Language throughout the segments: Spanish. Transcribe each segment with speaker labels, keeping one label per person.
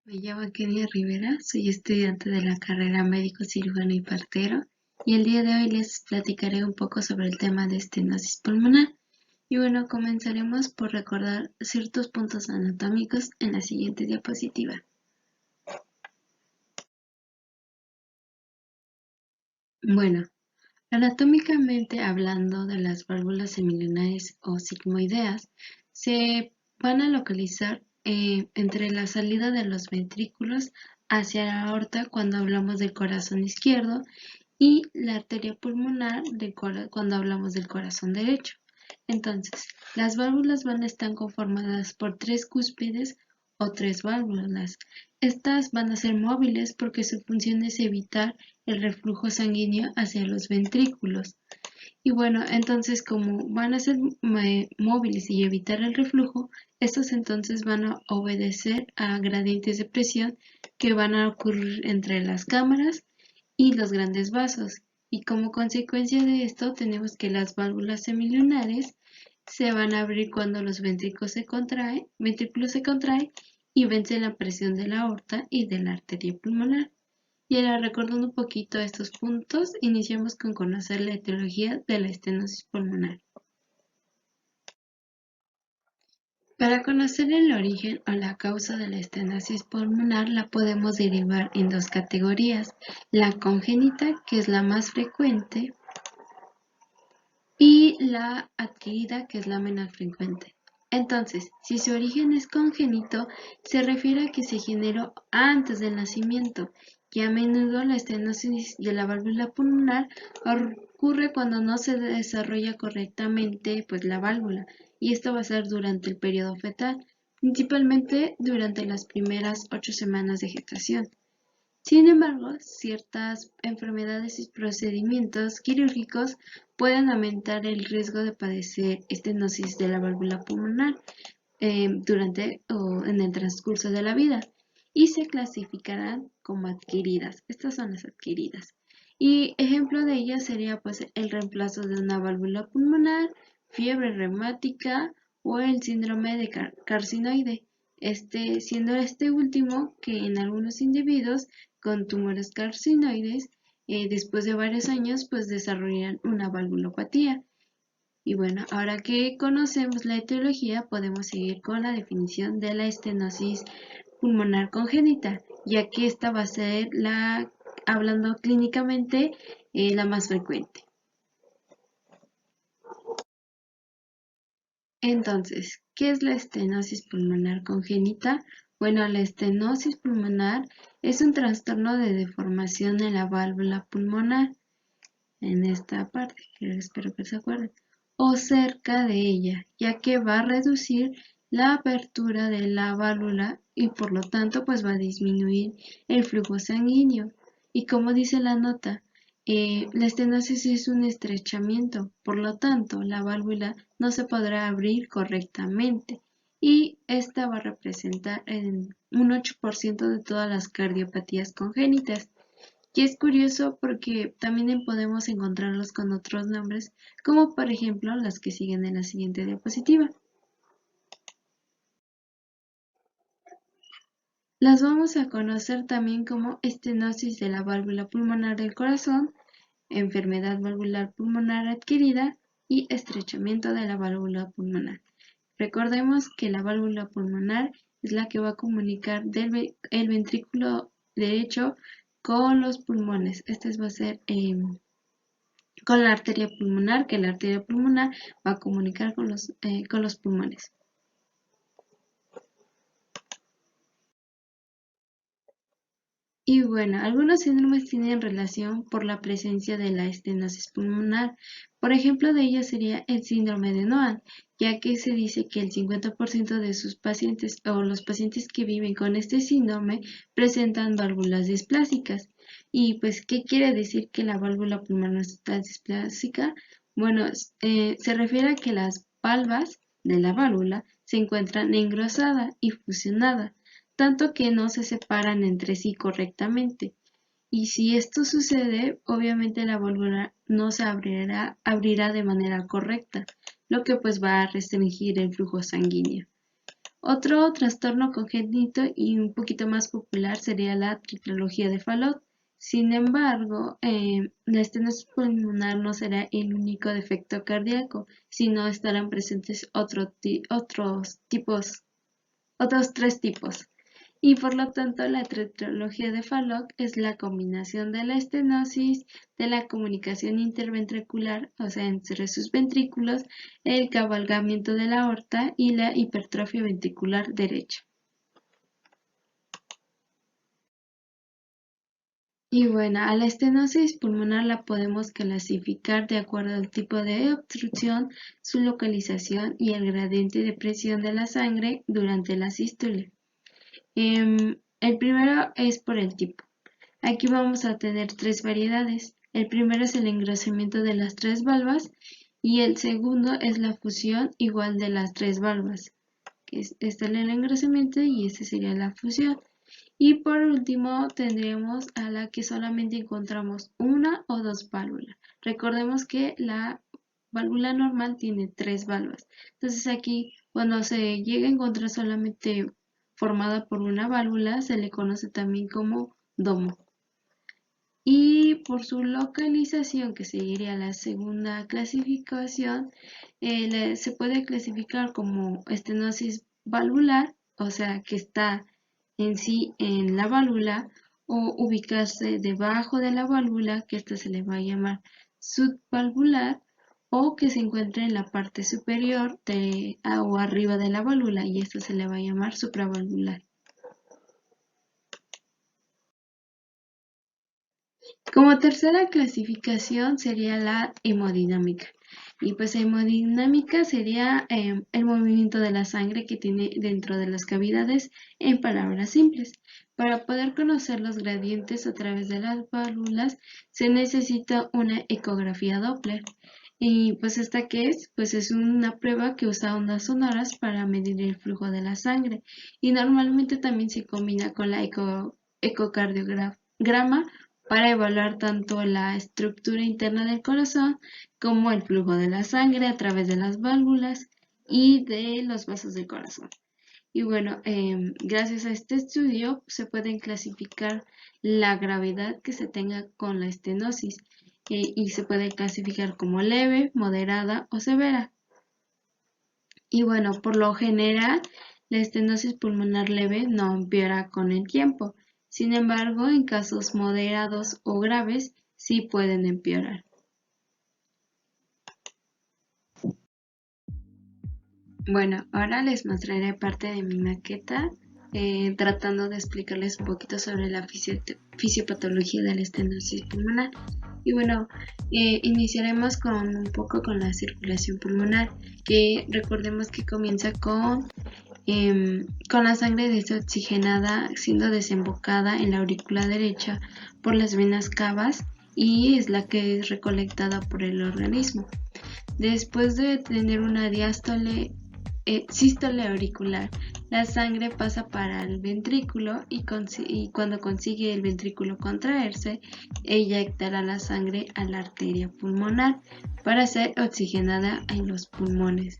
Speaker 1: Me llamo Kenia Rivera, soy estudiante de la carrera médico cirujano y partero y el día de hoy les platicaré un poco sobre el tema de estenosis pulmonar. Y bueno, comenzaremos por recordar ciertos puntos anatómicos en la siguiente diapositiva. Bueno, anatómicamente hablando de las válvulas semilunares o sigmoideas, se van a localizar entre la salida de los ventrículos hacia la aorta cuando hablamos del corazón izquierdo y la arteria pulmonar cuando hablamos del corazón derecho. Entonces, las válvulas van a estar conformadas por tres cúspides o tres válvulas. Estas van a ser móviles porque su función es evitar el reflujo sanguíneo hacia los ventrículos. Y bueno, entonces como van a ser móviles y evitar el reflujo, estos entonces van a obedecer a gradientes de presión que van a ocurrir entre las cámaras y los grandes vasos. Y como consecuencia de esto tenemos que las válvulas semilunares se van a abrir cuando los ventrículos se contraen y vence la presión de la aorta y de la arteria pulmonar. Y ahora recordando un poquito estos puntos, iniciamos con conocer la etiología de la estenosis pulmonar. Para conocer el origen o la causa de la estenosis pulmonar la podemos derivar en dos categorías, la congénita, que es la más frecuente, y la adquirida, que es la menos frecuente. Entonces, si su origen es congénito, se refiere a que se generó antes del nacimiento, y a menudo la estenosis de la válvula pulmonar ocurre cuando no se desarrolla correctamente la válvula, y esto va a ser durante el periodo fetal, principalmente durante las primeras 8 semanas de gestación. Sin embargo, ciertas enfermedades y procedimientos quirúrgicos pueden aumentar el riesgo de padecer estenosis de la válvula pulmonar durante o en el transcurso de la vida y se clasificarán como adquiridas. Estas son las adquiridas. Y ejemplo de ellas sería el reemplazo de una válvula pulmonar, fiebre reumática o el síndrome de carcinoide. Siendo este último que en algunos individuos con tumores carcinoides, después de varios años, desarrollan una valvulopatía. Y bueno, ahora que conocemos la etiología, podemos seguir con la definición de la estenosis pulmonar congénita, ya que esta va a ser hablando clínicamente, la más frecuente. Entonces, ¿qué es la estenosis pulmonar congénita? Bueno, la estenosis pulmonar es un trastorno de deformación en la válvula pulmonar, en esta parte, que espero que se acuerden, o cerca de ella, ya que va a reducir la apertura de la válvula y por lo tanto va a disminuir el flujo sanguíneo. Y como dice la nota, la estenosis es un estrechamiento, por lo tanto la válvula no se podrá abrir correctamente y esta va a representar un 8% de todas las cardiopatías congénitas. Y es curioso porque también podemos encontrarlos con otros nombres, como por ejemplo las que siguen en la siguiente diapositiva. Las vamos a conocer también como estenosis de la válvula pulmonar del corazón, enfermedad valvular pulmonar adquirida y estrechamiento de la válvula pulmonar. Recordemos que la válvula pulmonar es la que va a comunicar el ventrículo derecho con los pulmones. Este va a ser con la arteria pulmonar, que la arteria pulmonar va a comunicar con los pulmones. Y bueno, algunos síndromes tienen relación por la presencia de la estenosis pulmonar. Por ejemplo, de ellos sería el síndrome de Noan, ya que se dice que el 50% de sus pacientes o los pacientes que viven con este síndrome presentan válvulas displásicas. Y ¿qué quiere decir que la válvula pulmonar está displásica? Bueno, se refiere a que las valvas de la válvula se encuentran engrosadas y fusionadas, tanto que no se separan entre sí correctamente. Y si esto sucede, obviamente la válvula no se abrirá de manera correcta, lo que va a restringir el flujo sanguíneo. Otro trastorno congénito y un poquito más popular sería la tetralogía de Fallot. Sin embargo, la estenosis pulmonar no será el único defecto cardíaco, sino estarán presentes otros tres tipos. Y por lo tanto, la tetralogía de Fallot es la combinación de la estenosis, de la comunicación interventricular, o sea, entre sus ventrículos, el cabalgamiento de la aorta y la hipertrofia ventricular derecha. Y bueno, a la estenosis pulmonar la podemos clasificar de acuerdo al tipo de obstrucción, su localización y el gradiente de presión de la sangre durante la sístole. El primero es por el tipo. Aquí vamos a tener tres variedades. El primero es el engrosamiento de las tres valvas y el segundo es la fusión igual de las tres valvas. Este es el engrosamiento y este sería la fusión. Y por último tendremos a la que solamente encontramos una o dos válvulas. Recordemos que la válvula normal tiene tres valvas. Entonces aquí cuando se llega a encontrar solamente formada por una válvula se le conoce también como domo. Y por su localización, que seguiría la segunda clasificación, se puede clasificar como estenosis valvular, o sea que está en sí en la válvula, o ubicarse debajo de la válvula, que esta se le va a llamar subvalvular, o que se encuentre en la parte superior o arriba de la válvula, y esta se le va a llamar supravalvular. Como tercera clasificación sería la hemodinámica. Y pues hemodinámica sería el movimiento de la sangre que tiene dentro de las cavidades, en palabras simples. Para poder conocer los gradientes a través de las válvulas se necesita una ecografía Doppler. Y pues esta que es, pues es una prueba que usa ondas sonoras para medir el flujo de la sangre. Y normalmente también se combina con la ecocardiograma para evaluar tanto la estructura interna del corazón como el flujo de la sangre a través de las válvulas y de los vasos del corazón. Y bueno, gracias a este estudio se pueden clasificar la gravedad que se tenga con la estenosis y se puede clasificar como leve, moderada o severa. Y bueno, por lo general, la estenosis pulmonar leve no empeora con el tiempo. Sin embargo, en casos moderados o graves, sí pueden empeorar. Bueno, ahora les mostraré parte de mi maqueta, tratando de explicarles un poquito sobre la fisiopatología de la estenosis pulmonar. Y bueno, iniciaremos un poco con la circulación pulmonar, que recordemos que comienza con la sangre desoxigenada siendo desembocada en la aurícula derecha por las venas cavas y es la que es recolectada por el organismo. Después de tener una sístole auricular, la sangre pasa para el ventrículo y cuando consigue el ventrículo contraerse, eyectará la sangre a la arteria pulmonar para ser oxigenada en los pulmones.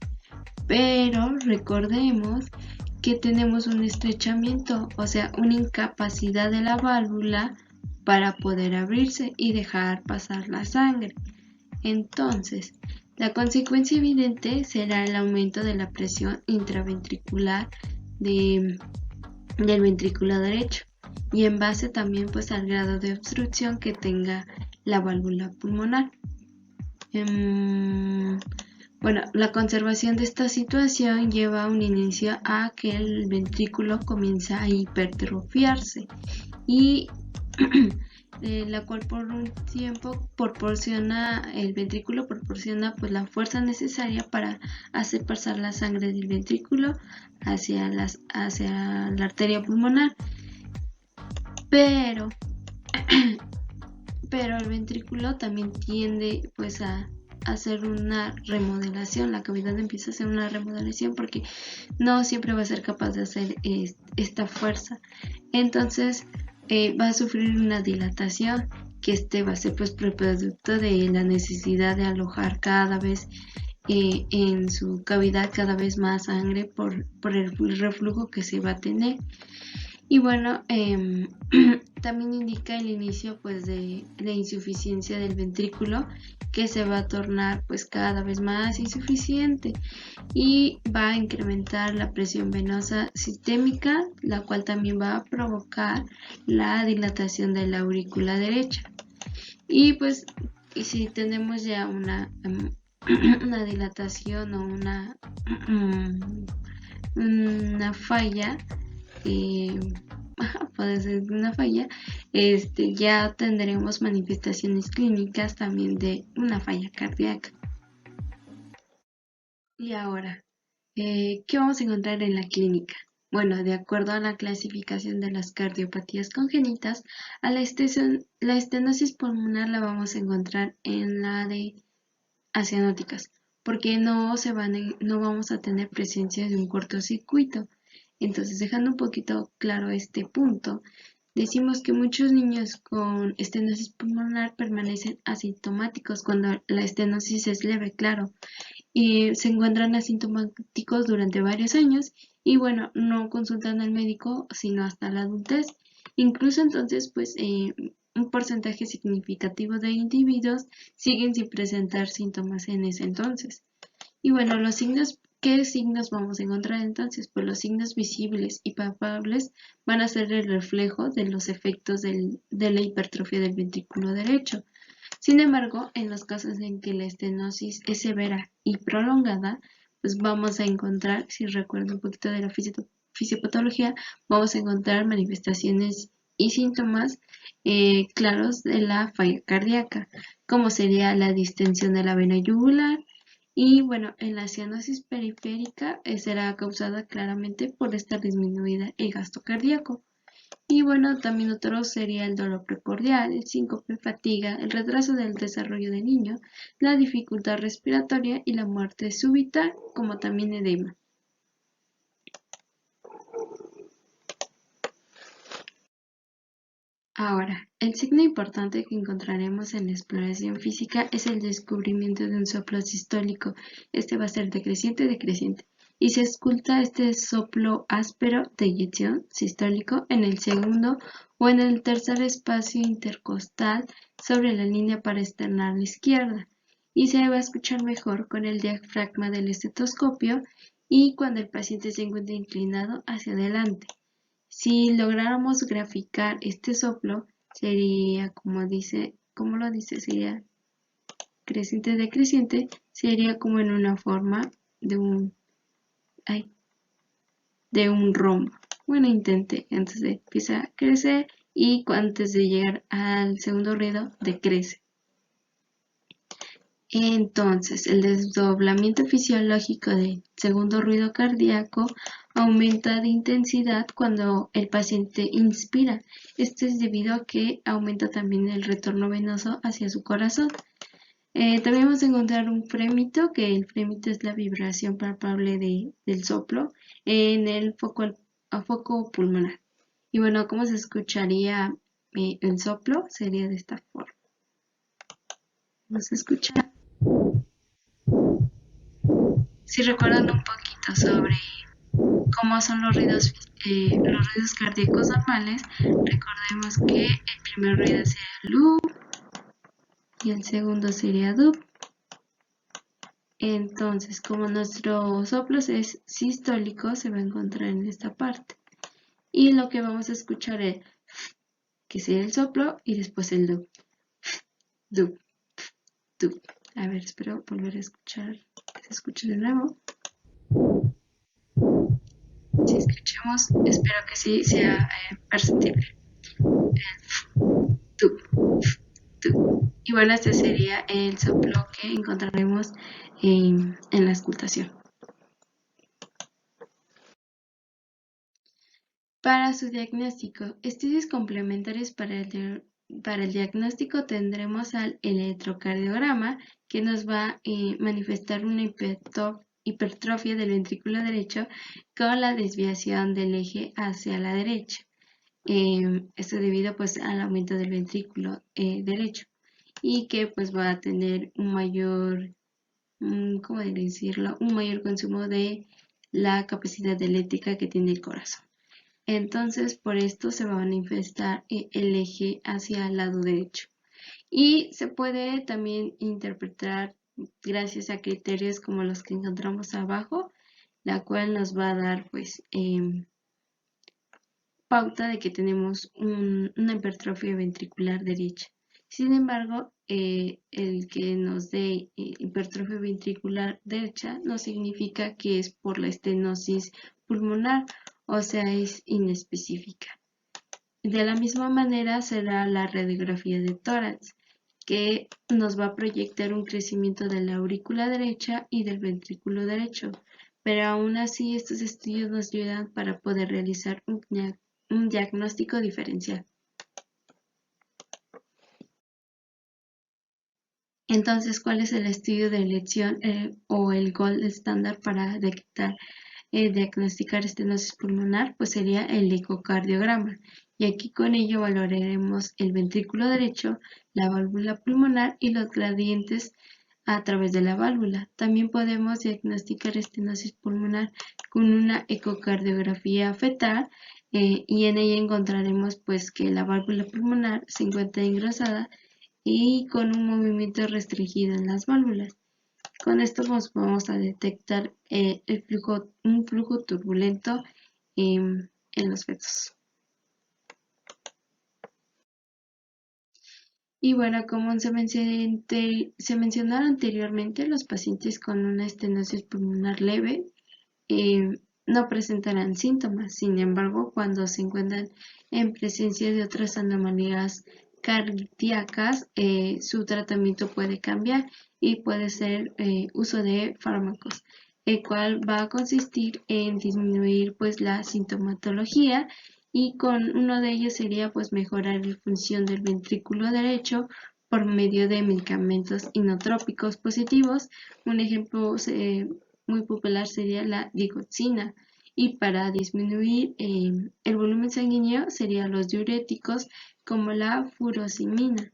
Speaker 1: Pero recordemos que tenemos un estrechamiento, o sea, una incapacidad de la válvula para poder abrirse y dejar pasar la sangre. Entonces, la consecuencia evidente será el aumento de la presión intraventricular del ventrículo derecho y en base también pues al grado de obstrucción que tenga la válvula pulmonar. Bueno, la conservación de esta situación lleva a un inicio a que el ventrículo comienza a hipertrofiarse y la cual por un tiempo el ventrículo proporciona pues la fuerza necesaria para hacer pasar la sangre del ventrículo hacia la arteria pulmonar, pero el ventrículo también tiende pues a hacer una remodelación, la cavidad empieza a hacer una remodelación porque no siempre va a ser capaz de hacer esta fuerza, entonces va a sufrir una dilatación que va a ser pues producto de la necesidad de alojar cada vez en su cavidad cada vez más sangre por el reflujo que se va a tener. Y bueno, también indica el inicio pues de insuficiencia del ventrículo, que se va a tornar pues cada vez más insuficiente y va a incrementar la presión venosa sistémica, la cual también va a provocar la dilatación de la aurícula derecha. Y pues si tenemos ya una dilatación o una falla, puede ser una falla, ya tendremos manifestaciones clínicas también de una falla cardíaca. Y ahora, ¿qué vamos a encontrar en la clínica? Bueno, de acuerdo a la clasificación de las cardiopatías congénitas, a la estenosis pulmonar la vamos a encontrar en la de acianóticas, porque no vamos a tener presencia de un cortocircuito. Entonces, dejando un poquito claro este punto, decimos que muchos niños con estenosis pulmonar permanecen asintomáticos cuando la estenosis es leve, claro, y se encuentran asintomáticos durante varios años y bueno, no consultan al médico sino hasta la adultez. Incluso entonces, pues un porcentaje significativo de individuos siguen sin presentar síntomas en ese entonces. Y bueno, ¿qué signos vamos a encontrar entonces? Pues los signos visibles y palpables van a ser el reflejo de los efectos de la hipertrofia del ventrículo derecho. Sin embargo, en los casos en que la estenosis es severa y prolongada, pues vamos a encontrar, si recuerdo un poquito de la fisiopatología, vamos a encontrar manifestaciones y síntomas claros de la falla cardíaca, como sería la distensión de la vena yugular, y bueno, en la cianosis periférica será causada claramente por esta disminuida el gasto cardíaco. Y bueno, también otro sería el dolor precordial, el síncope, fatiga, el retraso del desarrollo del niño, la dificultad respiratoria y la muerte súbita, como también edema. Ahora, el signo importante que encontraremos en la exploración física es el descubrimiento de un soplo sistólico. Este va a ser decreciente, y se esculta este soplo áspero de eyección sistólico en el segundo o en el tercer espacio intercostal sobre la línea paraesternal izquierda, y se va a escuchar mejor con el diafragma del estetoscopio y cuando el paciente se encuentra inclinado hacia adelante. Si lográramos graficar este soplo, sería como lo dice, sería creciente decreciente, sería como en una forma de un rombo. Bueno, intenté, entonces empieza a crecer y antes de llegar al segundo ruido, decrece. Entonces, el desdoblamiento fisiológico del segundo ruido cardíaco aumenta de intensidad cuando el paciente inspira. Esto es debido a que aumenta también el retorno venoso hacia su corazón. También vamos a encontrar un frémito, que el frémito es la vibración palpable del soplo en el foco pulmonar. Y bueno, ¿cómo se escucharía el soplo? Sería de esta forma. ¿Vamos a escuchar? Si recuerdan un poquito sobre cómo son los ruidos cardíacos normales, recordemos que el primer ruido sería loop y el segundo sería dub. Entonces, como nuestro soplo es sistólico, se va a encontrar en esta parte. Y lo que vamos a escuchar es que sería el soplo y después el dub. Dub, dub. A ver, espero volver a escuchar, que se escuche de nuevo. Si escuchamos, espero que sí sea perceptible. Dub, dub. Y bueno, este sería el soplo que encontraremos en la auscultación. Para su diagnóstico, estudios complementarios para el diagnóstico tendremos al electrocardiograma, que nos va a manifestar una hipertrofia del ventrículo derecho con la desviación del eje hacia la derecha. Esto debido pues al aumento del ventrículo derecho, y que pues va a tener un mayor ¿cómo decirlo? Un mayor consumo de la capacidad eléctrica que tiene el corazón. Entonces, por esto se va a manifestar el eje hacia el lado derecho. Y se puede también interpretar gracias a criterios como los que encontramos abajo, la cual nos va a dar pues pauta de que tenemos una hipertrofia ventricular derecha. Sin embargo, el que nos dé hipertrofia ventricular derecha no significa que es por la estenosis pulmonar, o sea, es inespecífica. De la misma manera será la radiografía de tórax, que nos va a proyectar un crecimiento de la aurícula derecha y del ventrículo derecho, pero aún así estos estudios nos ayudan para poder realizar un diagnóstico diferencial. Entonces, ¿cuál es el estudio de elección o el gold estándar para diagnosticar estenosis pulmonar? Pues sería el ecocardiograma. Y aquí con ello valoraremos el ventrículo derecho, la válvula pulmonar y los gradientes a través de la válvula. También podemos diagnosticar estenosis pulmonar con una ecocardiografía fetal y en ella encontraremos pues que la válvula pulmonar se encuentra engrosada y con un movimiento restringido en las válvulas. Con esto vamos a detectar un flujo turbulento en los fetos. Y bueno, como se mencionó anteriormente, los pacientes con una estenosis pulmonar leve no presentarán síntomas. Sin embargo, cuando se encuentran en presencia de otras anomalías cardíacas, su tratamiento puede cambiar y puede ser uso de fármacos, el cual va a consistir en disminuir pues la sintomatología, y con uno de ellos sería pues mejorar la función del ventrículo derecho por medio de medicamentos inotrópicos positivos. Un ejemplo muy popular sería la digoxina, y para disminuir el volumen sanguíneo serían los diuréticos como la furosemida.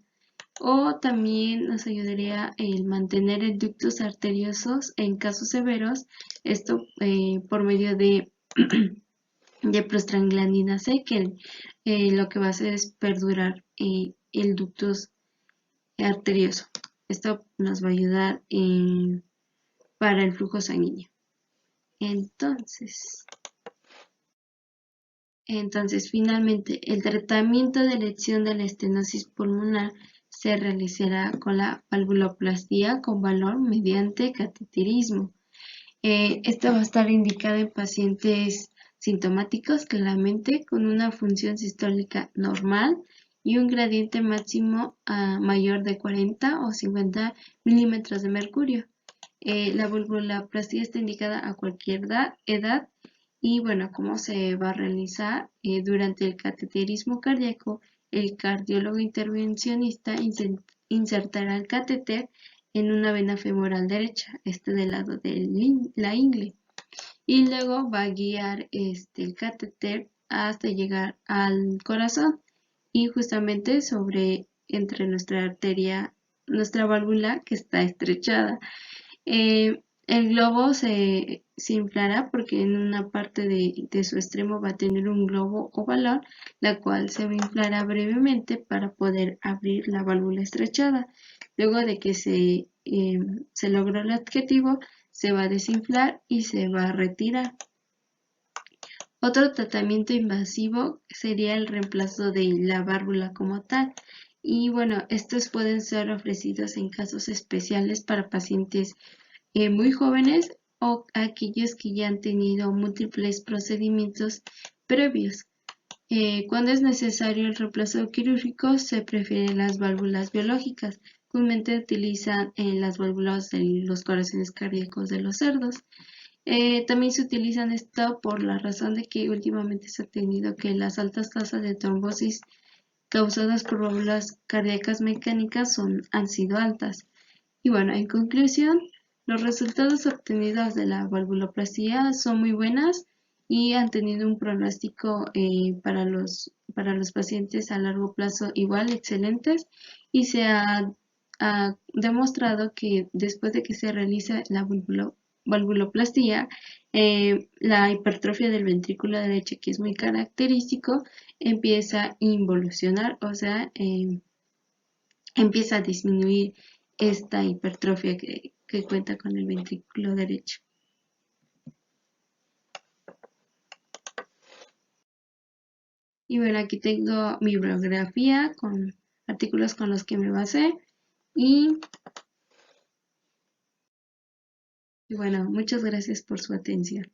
Speaker 1: O también nos ayudaría el mantener el ductos arteriosos en casos severos, esto por medio de de prostaglandina C, que lo que va a hacer es perdurar el ductus arterioso. Esto nos va a ayudar para el flujo sanguíneo. Entonces, finalmente, el tratamiento de elección de la estenosis pulmonar se realizará con la valvuloplastía con valor mediante cateterismo. Esta va a estar indicada en pacientes sintomáticos claramente con una función sistólica normal y un gradiente máximo mayor de 40 o 50 milímetros de mercurio. La valvuloplastía está indicada a cualquier edad. Y bueno, ¿cómo se va a realizar? Durante el cateterismo cardíaco, el cardiólogo intervencionista insertará el catéter en una vena femoral derecha, del lado de la ingle, y luego va a guiar el catéter hasta llegar al corazón y justamente entre nuestra arteria, nuestra válvula que está estrechada. El globo se inflará porque en una parte de su extremo va a tener un globo o balón, la cual se inflará brevemente para poder abrir la válvula estrechada. Luego de que se logró el objetivo, se va a desinflar y se va a retirar. Otro tratamiento invasivo sería el reemplazo de la válvula como tal. Y bueno, estos pueden ser ofrecidos en casos especiales para pacientes muy jóvenes o aquellos que ya han tenido múltiples procedimientos previos. Cuando es necesario el reemplazo quirúrgico, se prefieren las válvulas biológicas. Comúnmente utilizan las válvulas de los corazones cardíacos de los cerdos. También se utilizan esto por la razón de que últimamente se ha tenido que las altas tasas de trombosis causadas por válvulas cardíacas mecánicas han sido altas. Y bueno, en conclusión, los resultados obtenidos de la valvuloplastía son muy buenas y han tenido un pronóstico para los pacientes a largo plazo igual excelentes, y se ha ha demostrado que después de que se realiza la valvuloplastía, la hipertrofia del ventrículo derecho, que es muy característico, empieza a involucionar, o sea, empieza a disminuir esta hipertrofia que cuenta con el ventrículo derecho. Y bueno, aquí tengo mi bibliografía con artículos con los que me basé. Y bueno, muchas gracias por su atención.